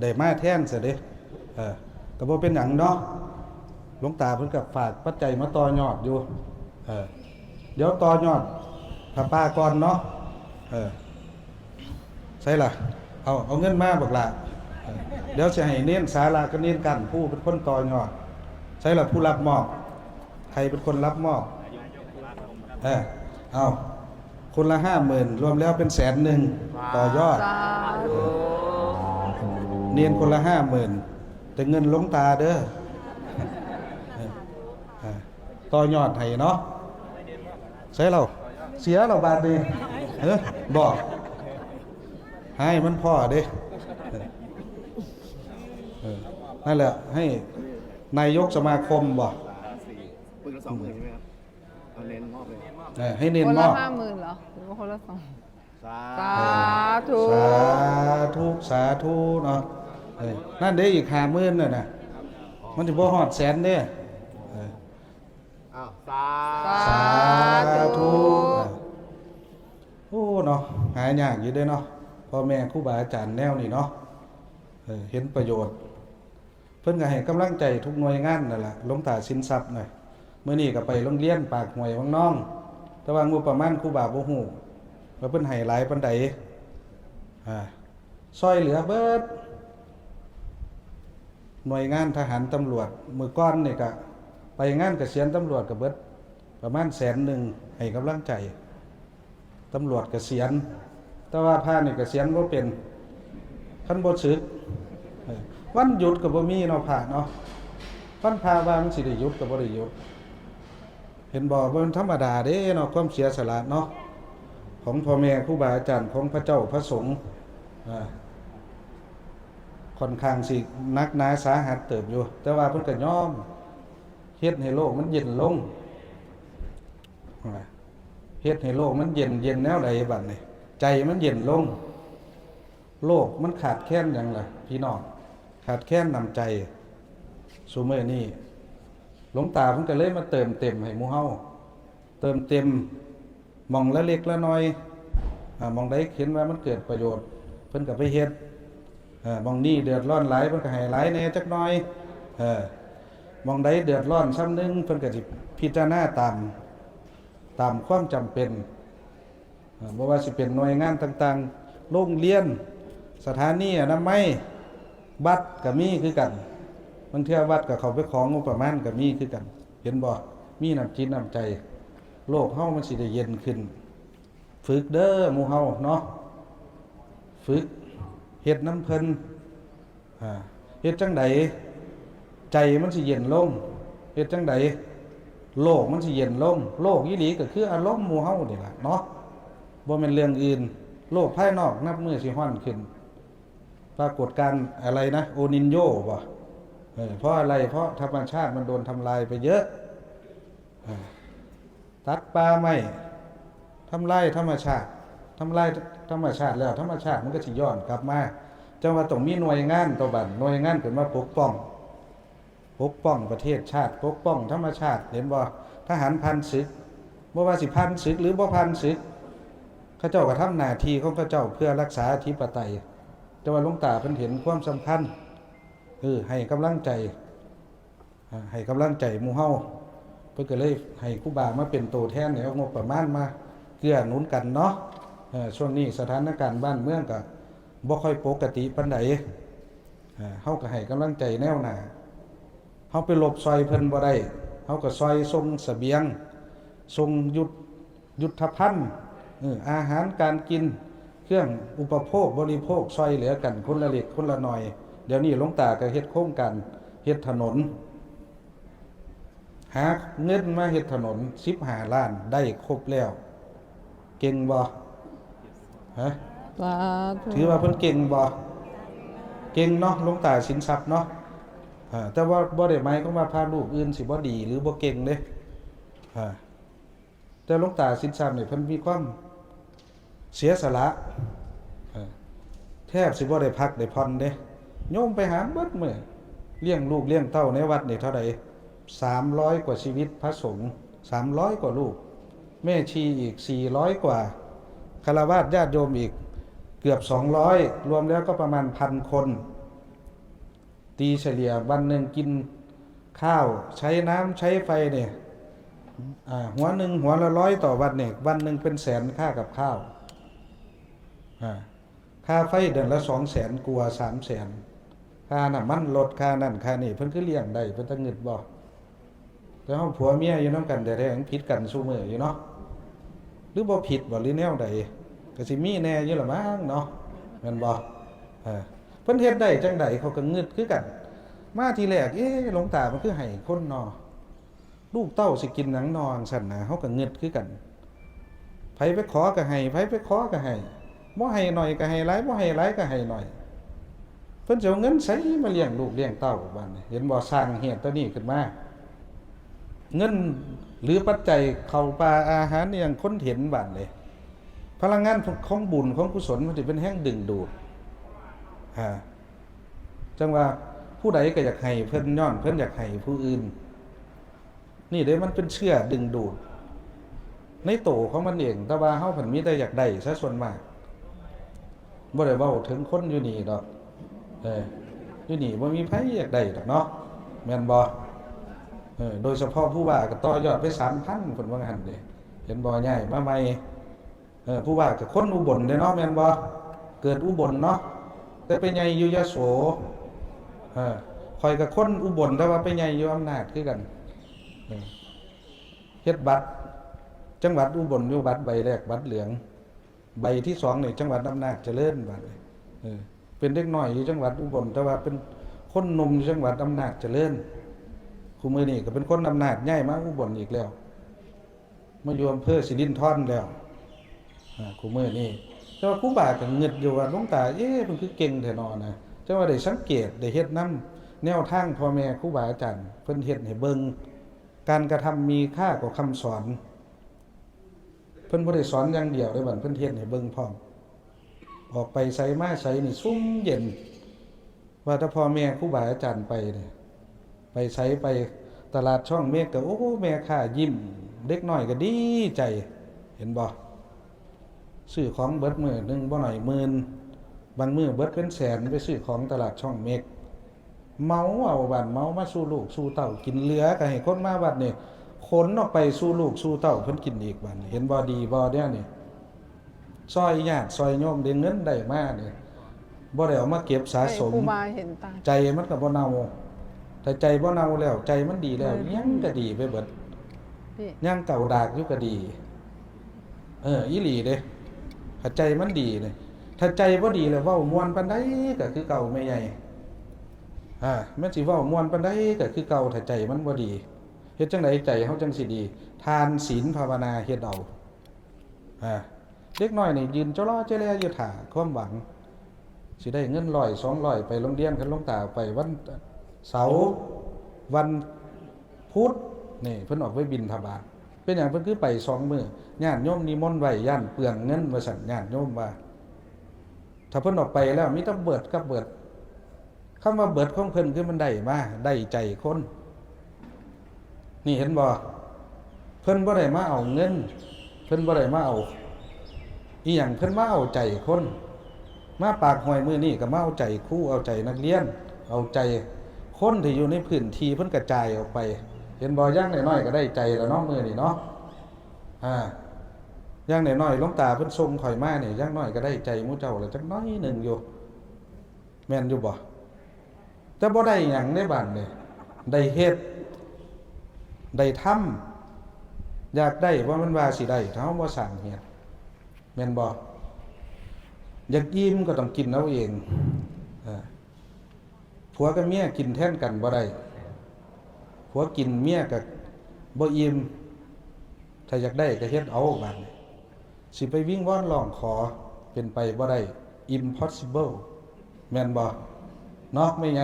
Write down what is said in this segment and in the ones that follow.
ได้มาแท่นเสียเด้ก็บ่เป็นหยังเนาะหลวงตาเพิ่นก็ฝากปัจจัยมาต่อยอดอยู่เดี๋ยวต่อยอดผ้าป่าก่อนเนาะใช่ล่ะเอาเงินมาบักล่ะเดี๋ยวสิให้เน้นศาลาก็เน้นกันผู้เป็นคนต่อยอดใช่ล่ะผู้รับมอบใครเป็นคนรับมอบเอาคนละ50,000รวมแล้วเป็น100,000ต่อยอดเนียนคนละ50,000แต่เงินหลวงตาเด้อต่อยอดให้เนาะใช่เราเสียเราบาทดีบอกให้มันพ่อเด้นั่นแหละให้นายกสมาคมบอกปึกละ20,000ใช่ไหมครับเอาเน้นมอบเลยให้เน้นคนละมอบ50,000เหรอหรือว่าคนละ2สาธุสาธุเนาะนั่นได้อีก50,000น่ะนะมันจะบ่ฮอดแสนเด้สาธุโอ้เนาะหายากอยู่เด้เนาะพ่อแม่ครูบาอาจารย์แนวนี่เนาะเห็นประโยชน์เพิ่นก็ให้กำลังใจทุกหน่วยงานนั่นแหละหลวงตาสินทรัพย์หน่อยมื้อนี้ก็ไปโรงเรียนปากห้วยวังน้องแต่ว่างบประมาณครูบาบ่ฮู้ว่าเพิ่นให้หลายปานใดซอยเหลือเบิดหน่วยงานทหารตำรวจมื้อก่อนนี่ก็ไปงานเกษียณตำรวจก็เบิดประมาณ100,000ให้กำลังใจตำรวจเกษียณแต่ว่าพานี่เกษียณบ่เป็นคันบ่สึกวันหยุดก็บ่มีเนาะพระเนาะวันพาว่ามันสิได้หยุดก็บ่ได้หยุดเห็นบ่มันธรรมดาเด้เนาะความเสียสละเนาะของพ่อแม่ครูบาอาจารย์ของพระเจ้าพระสงฆ์ค่อนข้างสินักหนาสาหัสเติบอยู่แต่ว่าเพิ่นก็ยอมเฮ็ดให้โลกมันเย็นลงเฮ็ดให้โลกมันเย็นแนวใดบัดนี้ใจมันเย็นลงโลกมันขาดแคลนหยังล่ะพี่น้องขาดแคลนน้ำใจซุมื้อนี้หลวงตาเพิ่นก็เลยมาเติมเต็มให้หมู่เฮาเติมเต็มมองละเล็กละน้อยมองใดเห็นว่ามันเกิดประโยชน์เพิ่นก็ไปเฮ็ดมองนี้เดือดร้อนหลายเพิ่นก็ให้หลายแหน่จักหน่อยมองใดเดือดร้อนซ้ำนึงเพิ่นก็สิพิจารณาตามความจำเป็นบ่ว่าสิเป็นหน่วยงานต่างๆโรงเรียนสถานีอนามัยวัดก็มีคือกันบางเทื่อวัดก็เข้าไปของงบประมาณก็มีคือกันเห็นบ่มีน้ำจิตน้ำใจโลกเฮามันสิได้เย็นขึ้นฝึกเด้อหมู่เฮาเนาะฝึกเฮ็ดน้ำเพิ่นเฮ็ดจังใดใจมันสิเย็นลงเฮ็ดจังใดโลกมันสิเย็นลงโลกอีหลีก็คืออารมณ์หมู่เฮานี่ล่ะเนาะบ่แม่นเรื่องอื่นโลกภายนอกนับมื้อสิร้อนขึ้นปรากฏการณ์อะไรนะโอนินโญบ่เพราะอะไรเพราะธรรมชาติมันโดนทำลายไปเยอะตัดป่าไม้ทำลายธรรมชาติแล้วธรรมชาติมันก็สิย้อนกลับมาจังว่าต้องมีหน่วยงานตัวบัดหน่วยงานขึ้นมาปกป้องประเทศชาติปกป้องธรรมชาติเห็นบ่ทหารพันศึกบ่ว่าสิพันศึกหรือบ่พันศึกเขาเจ้าก็ทำหน้าที่ของเขาเจ้าเพื่อรักษาอธิปไตยแต่ว่าหลวงตาเพิ่นเห็นความสำคัญให้กำลังใจหมู่เฮาเพิ่นก็เลยให้ครูบามาเป็นตัวแทนให้เอางบประมาณมาเกื้อหนุนกันเนาะช่วงนี้สถานการณ์บ้านเมืองก็บ่ค่อยปกติปานใดเฮาก็ให้กำลังใจแนวหน้าเฮาไปหลบซอยเพิ่นบ่ได้เฮาก็ซอยส่งเสบียงส่งยุทธภัณฑ์อาหารการกินเครื่องอุปโภคบริโภคซอยเหลือกันคนละเล็กคนละน้อยเดี๋ยวนี้หลวงตาก็เฮ็ดโครงการเฮ็ดถนนหาเงินมาเฮ็ดถนน15 ล้านได้ครบแล้วเก่งบ่ถือว่าเพิ่นเก่งบ่เก่งเนาะหลวงตาสินทรัพย์เนาะแต่ว่าบ่ได้หมายความว่าพาลูกอื่นสิบ่ดีหรือบ่เก่งเด้แต่หลวงตาสินทรัพย์นี่เพิ่นมีความเสียสละแทบสิบ่ได้พักได้ผ่อนเด้โยมไปหาเบิดมื้อเลี้ยงลูกเลี้ยงเต้าในวัดนี่เท่าใด300 กว่าชีวิตพระสงฆ์300 กว่าลูกแม่ชีอีก400 กว่าฆราวาสญาติโยมอีกเกือบ200รวมแล้วก็ประมาณ1,000 คน ตีเฉลี่ยวันหนึ่งกินข้าวใช้น้ำใช้ไฟเนี่ยหัวหนึ่งหัวละ100ต่อวันเนี่ยวันหนึ่งเป็นแสนค่ากับข้าวค่าไฟเดือนละ200,000กว่า300,000ค่าน้ำมันรถค่านั่นค่านี่เพิ่นคือเลี้ยงได้เพิ่นตั้งเงินบ่แต่เฮาผัวเมียอยู่นำกันแต่แท้ๆผิดกันซุมื้ออยู่เนาะหรือบ่ผิดบ่หรือแนวใดก็สิมีแน่อยู่ล่ะมั้งเนาะแม่นบ่เพิ่นเฮ็ดได้จังไดเขาก็งึดคือกันมาทีแรกหลวงตามันคือให้คนเนาะลูกเต้าสิกินหนังนอนซั่นน่ะเฮาก็งึดคือกันไผไปขอก็ให้ไผไปขอก็ให้บ่ให้หน่อยก็ให้หลายบ่ให้หลายก็ให้หน่อยเพิ่นสิเอาเงินไสมาเลี้ยงลูกเลี้ยงเต้าบัดนี้เห็นบ่สร้างเฮ็ดตัวนี้ขึ้นมาเงินหรือปัจจัยเข้าปลาอาหารนี่ยังคนเห็นบัดนี้พลังงานของบุญของกุศลมันสิเป็นแห่งดึงดูดจังว่าผู้ใดก็อยากให้เพิ่นย้อนเพิ่นอยากให้ผู้อื่นนี่เด้มันเป็นเชื่อดึงดูดในโตของมันเองแต่ว่าเฮาเพิ่นมีแต่อยากได้ซะส่วนมากบ่ได้เว้าถึงคนอยู่นี่ดอกอยู่นี่บ่มีไผอยากได้ดอกเนาะแม่นบ่โดยเฉพาะผู้ว่าก็ต่อยอดไป 3,000 เพิ่นว่างั้นเด้เห็นบ่ใหญ่มาใหม่ผู้ว่าก็คนอุบลเด้เนาะแม่นบ่เกิดอุบลเนาะแต่ไปใหญ่อยู่ยโสข่อยกับคนอุบลแต่ว่าไปใหญ่อยู่อำนาจคือกันเฮ็ดบัตรจังหวัดอุบลอยู่บัตรใบแรกบัตรเหลืองใบที่2นี่จังหวัดอำนาจเจริญบัดเป็นเด็กน้อยอยู่จังหวัดอุบลแต่ว่าเป็นคนหนุ่มอยู่จังหวัดอำนาจเจริญคุมื้อนี้ก็เป็นคนอำนาจย้ายมาอุบลอีกแล้วมาอยู่อำเภอสิรินธรแล้วคุมื้อนี้แต่ว่าครูบาก็งึดอยู่ว่าหลวงตาเพิ่นคือเก่งแท้นอนะแต่ว่าได้สังเกตได้เฮ็ดนำแนวทางพ่อแม่ครูบาอาจารย์เพิ่นเฮ็ดให้เบิ่งการกระทำมีค่ากว่าคำสอนเพิ่นบ่ได้สอนอย่างเดียวได้บัดเพิ่นเฮ็ดให้เบิ่งพร้อมออกไปไสมาไสนี่ซุ่มเย็นว่าถ้าพ่อแม่ครูบาอาจารย์ไปนี่ไปไสไปตลาดช่องเมฆก็โอ้แม่ค้ายิ้มเด็กน้อยก็ดีใจเห็นบ่ซื้อของเบิดมื้อนึงบ่น้อยหมื่นบางมื้อเบิดเป็นแสนไปซื้อของตลาดช่องเมฆเมาเอาบัดเมามาสู่ลูกสู่เต้ากินเหลือก็ให้คนมาบัดนี่ขนออกไปสู่ลูกสู่เต้าเพิ่นกินอีกบัดนี้เห็นบ่ดีบ่เด้อนี่ซอยญาติซอยโยมได้เงินได้มานี่บ่ได้เอามาเก็บสะสม ครูบาเห็นตา ใจมันก็บ่เน่าถ้าใจบ่เน่าแล้วใจมันดีแล้วยังก็ดีไปเบิด พี่ ยังเก่าดากอยู่ก็ดีอีหลีเด้ถ้าใจมันดีนี่ถ้าใจบ่ดีแล้วเว้าม่วนปานใดก็คือเก่าแม่ใหญ่แม่นสิเว้าม่วนปานใดก็คือเก่าถ้าใจมันบ่ดีเฮ็ดจังไดใจเฮาจังสิดีทานศีลภาวนาเฮ็ดเอาเด็กน้อยนี่ยืนจ้อล้อเจ้แลอยู่ท่าความหวังสิได้เงิน100 200ไปโรงเรียนคันหลวงตาไปวันเสาร์วันพุธนี่เพิ่นออกไปบิณฑบาตเป็นหยังเพิ่นคือไป2มื้อญาติโยมนิมนต์ไว้ย่านเปลืองเงินว่าซั่นญาติโยมว่าถ้าเพิ่นออกไปแล้วมีแต่เบิดกับเบิดคำว่าเบิดของเพิ่นคือมันได้มาได้ใจคนนี่เห็นบ่เพิ่นบ่ได้มาเอาเงินเพิ่นบ่ได้มาเอาอีหยังเพิ่นมาเอาใจคนมาปากห้วยมื้อนี้ก็มาเอาใจครูเอาใจนักเรียนเอาใจคนที่อยู่ในพื้นที่เพิ่นกระจายออกไปเห็นบ่อย่างน้อยๆก็ได้ใจแล้วเนาะมื้อนี้เนาะอย่างน้อยๆหลวงตาเพิ่นส่งข่อยมานี่อย่างน้อยก็ได้ใจหมู่เจ้าแล้วจักน้อยหนึงอยู่แม่นอยู่บ่แต่บ่ได้หยังในบ้านนี่ได้เฮ็ดได้ทำอยากได้ว่ามันว่าสิได้ถ้าเฮาบ่สร้างเฮ็ดแม่นบ่อยากอิ่มก็ต้องกินเอาเองผัวกับเมียกินแทนกันบ่ได้ผัวกินเมียก็บ่อิ่มถ้าอยากได้ก็เฮ็ดเอาบัดนี้สิไปวิงวอนร้องขอเป็นไปบ่ได้ impossible แม่นบ่เนาะไม่ไง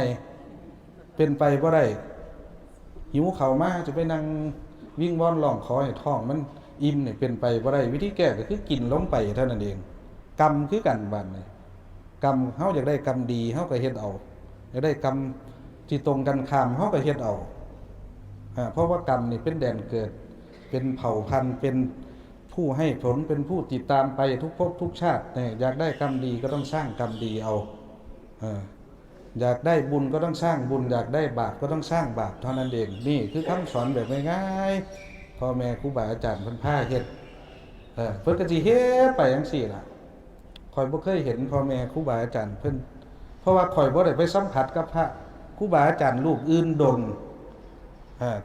เป็นไปบ่ได้หิวข้าวมาจะไปนั่งวิ่งวอนร้องขอให้ท้องมันอิ่มนี่เป็นไปบ่ได้วิธีแก้ก็คือกินลงไปเท่านั้นเองกรรมคือกันบัดนี้กรรมเฮาอยากได้กรรมดีเฮาก็เฮ็ดเอาอยากได้กรรมที่ตรงกันข้ามเฮาก็เฮ็ดเอาเพราะว่ากรรมนี่เป็นแดนเกิดเป็นเผ่าพันธุ์เป็นผู้ให้ผลเป็นผู้ติดตามไปทุกภพทุกชาติเนี่ยอยากได้กรรมดีก็ต้องสร้างกรรมดีเอา อยากได้บุญก็ต้องสร้างบุญอยากได้บาปก็ต้องสร้างบาปเท่านั้นเองนี่คือคำสอนแบบง่ายๆพ่อแม่ครูบาอาจารย์เพิ่นพาเฮ็ดเพิ่นก็สิเฮ็ดไปจังซี่ล่ะข่อยบ่เคยเห็นพ่อแม่ครูบาอาจารย์เพิ่นเพราะว่าข่อยบ่ได้ไปสัมผัสกับพระครูบาอาจารย์รูปอื่นดง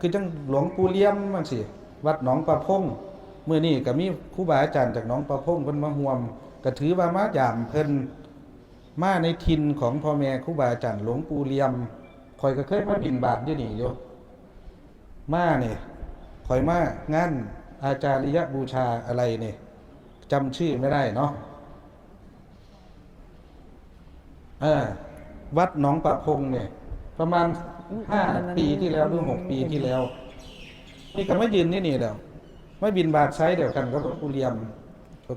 คือจังหลวงปู่เลี่ยมจังซี่วัดหนองประพงมื้อนี้ก็มีครูบาอาจารย์จากหนองประพงเพิ่นมาร่วมก็ถือว่ามายามเพิ่นมาในถิ่นของพ่อแม่ครูบาอาจารย์หลวงปู่เลี่ยมข่อยก็เคยมาบิณฑบาตอยู่นี่อยู่มานี่ข่อยมางานอาจาริยบูชาอะไรนี่จำชื่อไม่ได้เนาะวัดหนองประพงเนี่ยประมาณ5 ปีที่แล้วหรือ6 ปีที่แล้วนี่ก็มายืนนี่แล้วมาบิณฑบาตไซส์เดียวกันกับหลวงปู่เลี่ยม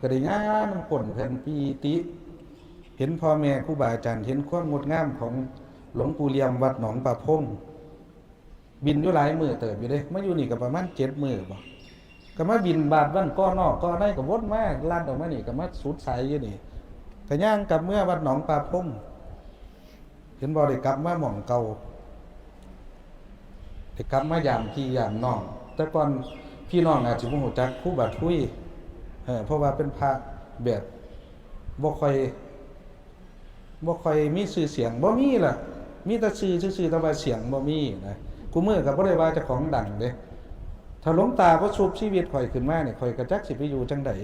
ก็ได้งานน้ำฝนเพิ่นปีติเห็นพ่อแม่ครูบาอาจารย์เห็นความงดงามของหลวงปู่เลี่ยมวัดหนองประพงบินอยู่หลายมื้อเติบอยู่เด้มาอยู่นี่ก็ประมาณ7 มื้อบ่ก็มาบินบาทวันก้อนอกก็ได้ก็วนมาลัดออกมานี่ก็มาสุดสายอยู่นี่ก็ย่างกลับเมื่อวัดหนองประพงเห็นบ่ได้กลับมาหม่องเก่าได้กลับมายามพี่ยามน้องแต่ก่อนพี่น้องอาจสิบ่ฮู้จักครูบาทุยเพราะว่าเป็นพระแบบบ่ค่อยมีชื่อเสียงบ่มีล่ะมีแต่ชื่อแต่ว่าเสียงบ่มีนะกูมื้อก็บ่ได้ว่าเจ้าของดังเด้ถ้าหลวงตาบ่ชุบชีวิตข่อยขึ้นมาเนี่ยข่อยก็จักสิไปอยู่จังได๋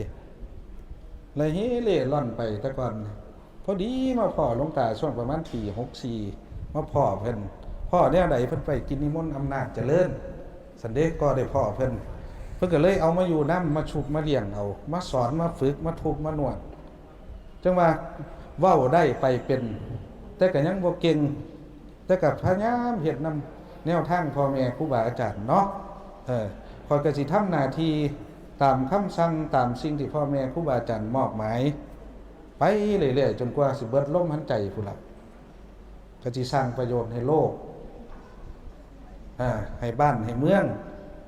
เลยเฮเล่ร่อนไปแต่ก่อนพอดีมาพ้อหลวงตาช่วงประมาณปี64มาพ้อเพิ่นพ้อแนวใดเพิ่นไปกินนิมนต์อำนาจเจริญสันเดก็ได้พ้อเพิ่นก็เลยเอามาอยู่นำมาชุบมาเลี้ยงเอามาสอนมาฝึกมาทุบมานวดจังว่าเว้าได้ไปเป็นแต่ก็ยังบ่เก่งแต่ก็พยายามเฮ็ดนำแนวทางพ่อแม่ครูบาอาจารย์เนาะข้อยก็สิทำหน้าที่ตามคำสั่งตามสิ่งที่พ่อแม่ครูบาอาจารย์มอบหมายไปเรื่อยๆจนกว่าสิเบิดลมหายใจพุ่นล่ะก็สิสร้างประโยชน์ให้โลกให้บ้านให้เมือง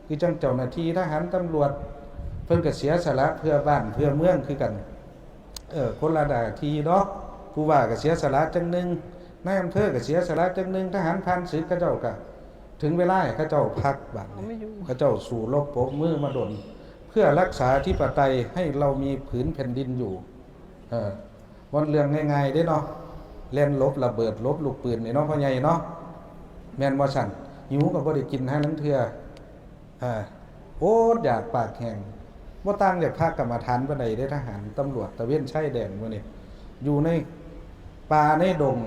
คือจังเจ้าหน้าที่ทหารตำรวจเพิ่นก็เสียสละเพื่อบ้านเพื่อเมืองคือกันคนละหน้าที่เนาะผู้ว่าก็เสียสละจังนึงนายอำเภอก็เสียสละจังนึงทหารผ่านศึกเขาเจ้าก็ถึงเวลาให้เขาเจ้าพักบัดเขาเจ้าสู่รบปรบมือมาดลเพื่อรักษาธิปไตยให้เรามีผืนแผ่นดินอยู่วันเรื่องง่ายๆได้เนาะเล่นลบระเบิดลบลูกปืนนี่เนาะพ่อใหญ่เนาะแม่นบ่สั่นหิวก็บ่ได้กินหาลังเทื่อโอ๊ตอยากปากแห้งบ่ต่างจากภาคกรรมฐานปานใดได้ทหารตำรวจตะเวนชายแดนมื้อนี้อยู่ในป่าในดง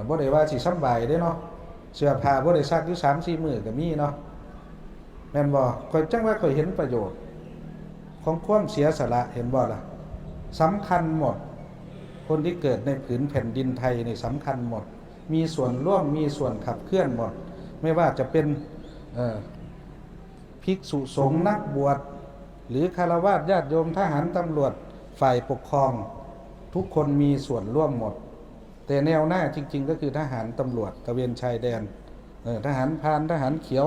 บ่ได้ว่าสิสำบายเด้เนาะเสื้อผ้าบ่ได้ซักอยู่ 3-4 มื้อก็มีเนาะแม่นบ่ข่อยจังว่าข่อยเห็นประโยชน์ของความเสียสละเห็นบ่ล่ะสำคัญหมดคนที่เกิดในผืนแผ่นดินไทยนี่สำคัญหมดมีส่วนร่วมมีส่วนขับเคลื่อนหมดไม่ว่าจะเป็นภิกษุสงฆ์นักบวชหรือฆราวาสญาติโยมทหารตำรวจฝ่ายปกครองทุกคนมีส่วนร่วมหมดแต่แนวหน้าจริงๆก็คือทหารตำรวจตระเวนชายแดนทหารพรานทหารเขียว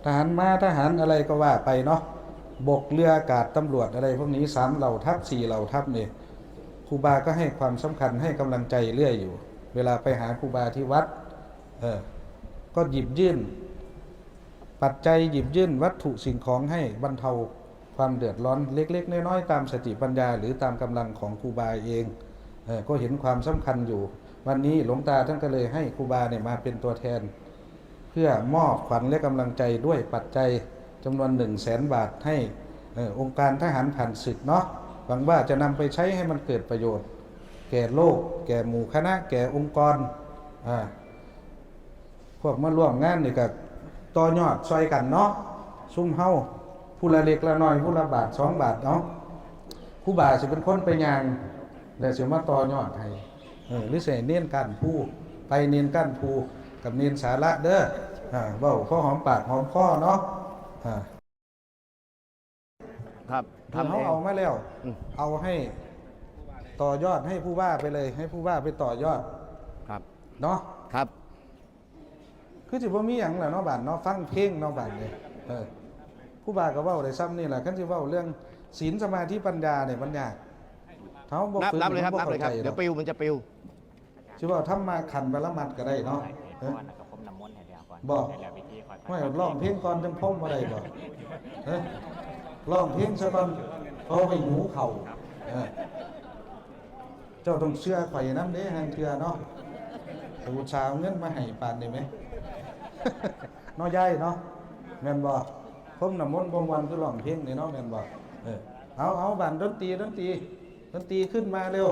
ทหารม้าทหารอะไรก็ว่าไปเนาะบกเรืออากาศตำรวจอะไรพวกนี้3เหล่าทัพ4เหล่าทัพนี่ครูบาก็ให้ความสำคัญให้กำลังใจเรื่อยอยู่เวลาไปหาครูบาที่วัดก็หยิบยื่นปัจจัยหยิบยื่นวัตถุสิ่งของให้บรรเทาความเดือดร้อนเล็กๆน้อยๆตามสติปัญญาหรือตามกำลังของครูบาเองก็เห็นความสำคัญอยู่วันนี้หลวงตาท่านก็เลยให้ครูบาเนี่ยมาเป็นตัวแทนเพื่อมอบขวัญและกำลังใจด้วยปัจจัยจำนวน100,000 บาทให้องค์การทหารผ่านศึกเนาะหวังว่าจะนำไปใช้ให้มันเกิดประโยชน์แก่โลกแก่หมู่คณะแก่องค์กรพวกมาร่วมงานนี่ก็ต่อยอดซอยกันเนาะซุ่มเฮาผู้ละเล็กละน้อยผู้ละบาท2 บาทเนาะครูบาสิเป็นคนไปย่างแล้วสิมาต่อยอดให้หรือสิเน้นกันผู้ไปเน้นกันผู้กับเน้นสาระเด้อเว้าพอหอมปากหอมคอเนาะครับทำเอามาแล้วเอาให้ต่อยอดให้ผู้ว่าไปเลยให้ผู้ว่าไปต่อยอดครับเนาะครับคือสิบ่มีหยังล่ะเนาะบ้านเนาะฟังเพลงเนาะบ้านนี่ผู้ว่าก็เว้าได้ซ้ำนี่แหละคันสิเว้าเรื่องศีลสมาธิปัญญาเนี่ยมันยากเฮาบ่ฝึกนับเลยครับเดี๋ยวปิวมันจะปิว สิว่าทำมาขันบารมัดก็ได้เนาะ เพราะว่านักกับผมน้ำมนต์ให้เดียวก่อน บอก ให้แล้วพิธีคอย ไม่ร้องเพลงก่อนจังพ่มบ่ได้บ่ร้องเพลงซะก่อนเพราะไปหูเข่าเออเจ้าต้องเชื่อข่อยนำเด้ทางเทื่อเนาะอุตส่าห์เอาเงินมาให้ปานนี้ไหม เนาะยายเนาะแม่นบ่ผมน้ำมนต์บ่วันคือร้องเพลงนี่เนาะแม่นบ่เอาบันดนตรีขึ้นมาเร็ว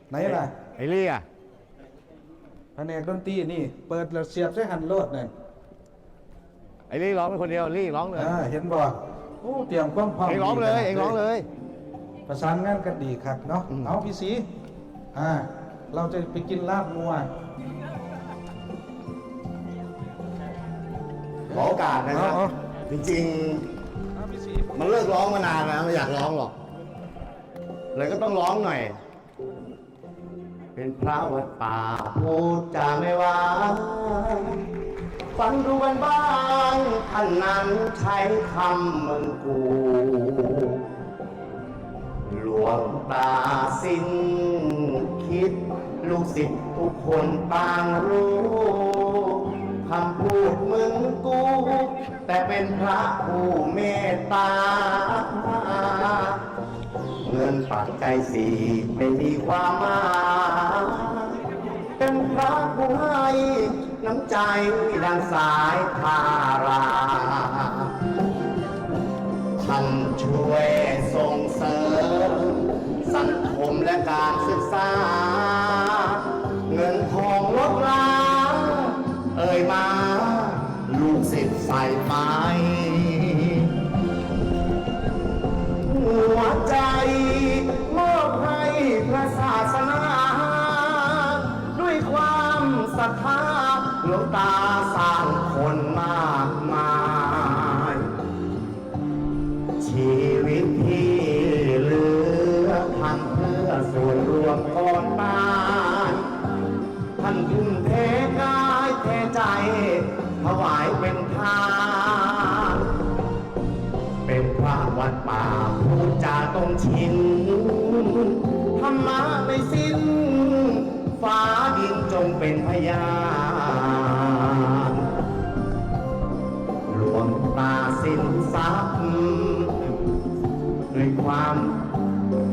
ไหนล่ะ ไอ้ลี่อ่ะ แผนกดนตรีนี่เปิดแล้วเสียบใส่หันโลดนั่น ไอ้ลี่ร้องเป็นคนเดียวลี่ร้องเลย เห็นบ่โอ้เตรียมความพร้อม เองร้องเลย ดีขนาด เองร้องเลย ประสานงานกันดีครับเนาะ อืม เอาพี่สีเราจะไปกินลาบงัว ขอโอกาสนะครับ จริง เอาพี่สี ๆ มันเลิกร้องมานานแล้วไม่อยากร้องหรอก เลยก็ต้องร้องหน่อย เป็นพระวัดป่าพูดจาไม่หวานฟังดูกันบ้างท่านนั้นใช้คำเหมือนกู หลวงตาสิ้นคิด ลูกศิษย์ทุกคนต่างรู้คำพูดมึงกู แต่เป็นพระผู้เมตตา เงินปัจจัยสี่ไม่มีความหมายเป็นพระผู้ให้น้ำใจดังสายทารา ท่านช่วยส่งเสริมสังคมและการศึกษา เงินทองลดล้างเอ่ยมาลูกศิษย์ใส่ไป หัวใจมอบให้พระศาสนา ด้วยความศรัทธาหลวงตาสร้างคนมากมาย ชีวิตที่เหลือทำเพื่อส่วนรวมก่อนตายท่านทุ่มเทกายเทใจถวายเป็นทานเป็นพระวัดป่าพูดจาตรงชินธรรมะไม่สิ้นฟ้าดินจงเป็นพยานหลวงตาสิ้นทรัพย์ด้วยความ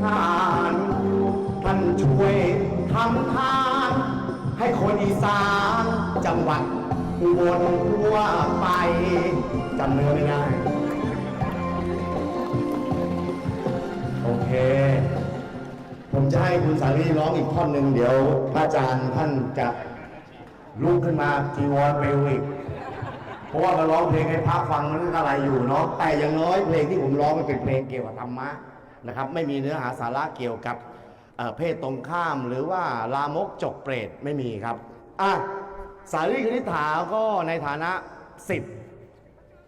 ทานท่านช่วยทำทาน ให้คนอีสานจังหวัดอุบลทั่วไปจำเนื้อไม่ได้ โอเค ผมจะให้คุณสาลีร้องอีกท่อนหนึ่งเดี๋ยวพระอาจารย์ท่านจะลุกขึ้นมาจีวรปลิวอีก เพราะว่ามาร้องเพลงให้พระฟังมันอะไรอยู่เนาะแต่อย่างน้อยเพลงที่ผมร้องมันเป็นเพลงเกี่ยวกับธรรมะนะครับ ไม่มีเนื้อหาสาระเกี่ยวกับเพศตรงข้ามหรือว่าลามกจกเปรตไม่มีครับสารีคณิษฐาก็ในฐานะศิษย์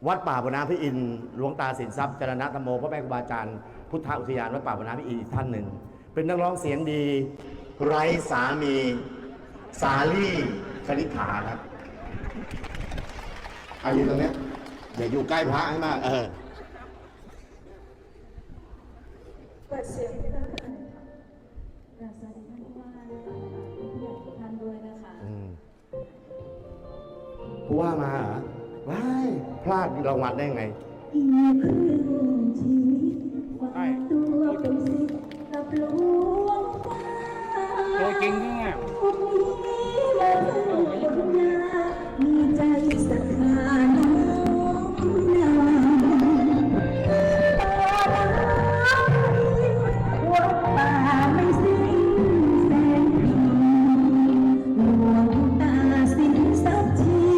วัดป่าบนน้ำพิอินทร์หลวงตาสินทรัพย์จรณธรรมโมพระแม่ครูบาอาจารย์พุทธอุทยานวัดป่าบนน้ำพิอินทร์อีกท่านหนึ่งเป็นนักร้องเสียงดี ไร้สามีสาลีคณิษฐาครับอยู่ตรงนี้อย่าอยู่ใกล้พระให้มากเปิดเสียงด้วยนะคะกราบสวัสดีท่านผู้ว่านะคะผู้ใหญ่ทุกท่านด้วยนะคะ ผู้ว่ามาเหรอว้ายพลาดรางวัลได้ไง อีกครึ่งชีวิตวางตัวเป็นศิษย์กับหลวงตา ตัวจริงเนี่ย คนนี้มาคนนามีใจศรัทธาน้อมนำวัดป่าไม่สิ้นแสนดีหลวงตาสิ้นทรัพย์ชี้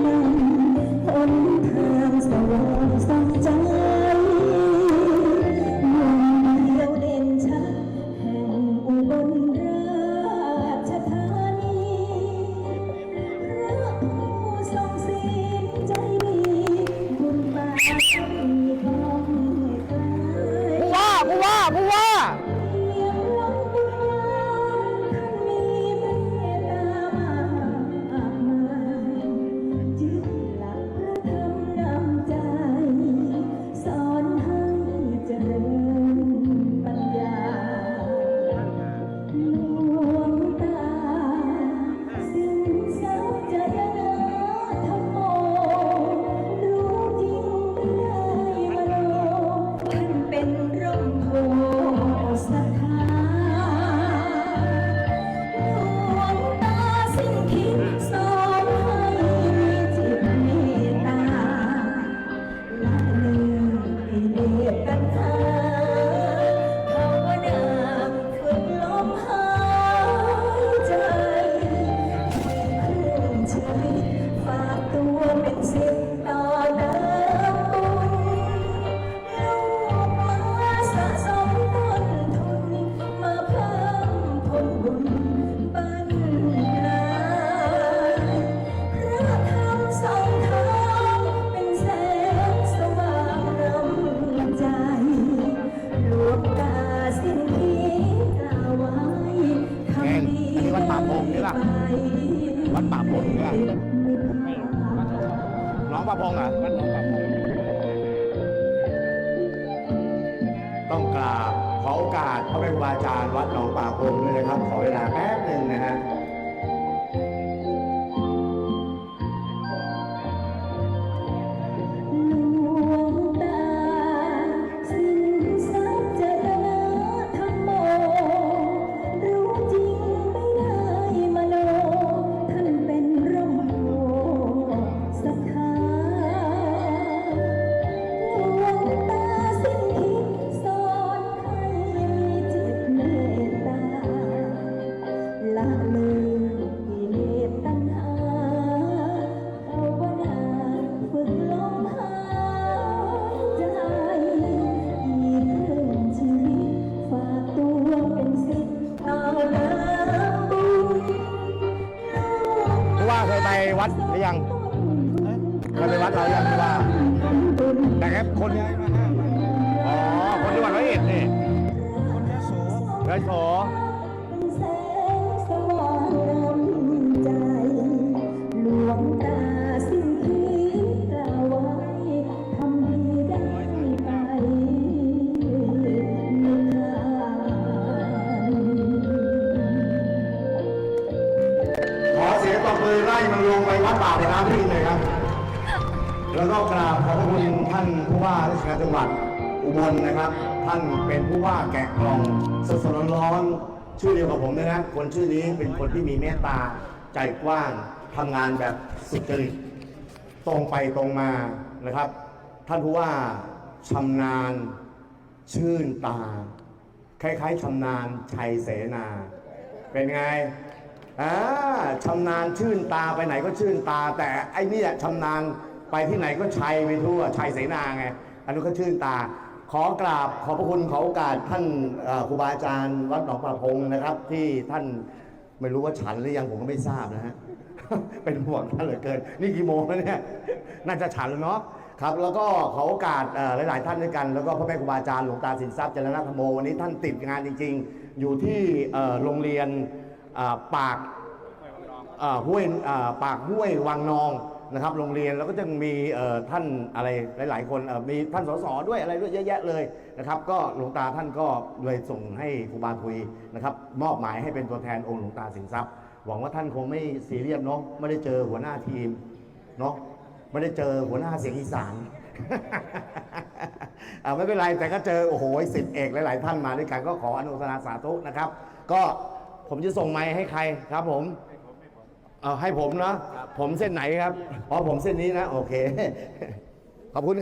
นำหนทางสว่างส่องใจมองเดียวเด่นชัดแห่งอุบลราชธานีพระผู้ทรงศีล ล่ะ วัดป่าพงเนี่ยน้องป่าพงเหรอวัดน้องป่าพงต้องกราบขอโอกาสพระแม่ครูบาอาจารย์วัดหนองป่าพงด้วยนะครับ ขอเวลาแป๊บหนึ่งนะฮะ หลวงตาสินทรัพย์เจรณะธรรมโมรู้จริงไม่ได้มโนท่านเป็นร่มโพศรัทธาหลวงตาสิ้นคิดสอนให้มีจิตเมตตาละเลยกิเลสตัณหาภาวนาฝึกลมหายใจอีกครึ่งชีวิตฝากตัวเป็นศิษย์ต่อน้ำบุญ ผู้ว่าเคยไปวัดหรือยังเคยไปวัดเรายังผู้ว่าแต่แค่คนอ๋อคนจังหวัดร้อยเอ็ดนี่คนยโสยโส เป็นแสงสว่างนำใจหลวงตาสิ้นคิดกล่าวไว้ทำดีได้ไปนิพพาน ขอเสียงตบมือไล่มันลงไปวัดป่าในน้ำที่เลยครับ แล้วก็กราบขอบพระคุณท่านผู้ว่าราชการจังหวัดอุบลนะครับ ท่านเป็นผู้ว่าแกะกล่องสดๆร้อนๆชื่อเดียวกับผมเลยนะคนชื่อนี้เป็นคนที่มีเมตตาใจกว้างทำงานแบบสุจริตตรงไปตรงมานะครับ ท่านผู้ว่าชำนาญชื่นตา คล้ายๆชำนาญชัยเสนา เป็นไงชำนาญชื่นตาไปไหนก็ชื่นตา แต่ไอ้นี่ชำนาญไปที่ไหนก็ชัยไปทั่วชัยเสนาไงอันนี้ก็ชื่นตา ขอกราบขอบพระคุณขอโอกาสท่านครูบาอาจารย์วัดหนองป่าพงนะครับ ที่ท่านไม่รู้ว่าฉันหรือยังผมก็ไม่ทราบนะฮะ เป็นห่วงท่านเหลือเกิน นี่กี่โมงแล้วเนี่ยน่าจะฉันแล้วเนาะครับแล้วก็ขอโอกาสหลายๆท่านด้วยกันแล้วก็พระแม่ครูบาอาจารย์หลวงตาสินทรัพย์เจริญธรรมโมวันนี้ท่านติดงานจริงๆ อยู่ที่โรงเรียนปากปากห้วยวังนองนะครับโรงเรียนแล้วก็จะมีท่านอะไรหลายๆคนมีท่านสสด้วยอะไรด้วยเยอะแยะเลยนะครับก็หลวงตาท่านก็เลยส่งให้ครูบาทุยนะครับมอบหมายให้เป็นตัวแทนองค์หลวงตาสินทรัพย์หวังว่าท่านคงไม่ซีเรียสเนาะไม่ได้เจอหัวหน้าทีมเนาะไม่ได้เจอหัวหน้าเสียงอีสาน ไม่เป็นไรแต่ก็เจอโอ้โหศิษย์เอกหลายๆท่านมาด้วยกันก็ขออนุโมทนาสาธุนะครับก็ผมจะส่งไมค์ให้ใครครับผมให้ผมนะผมเส้นไหนครับอ๋อผมเส้นนี้นะโอเคขอบคุณ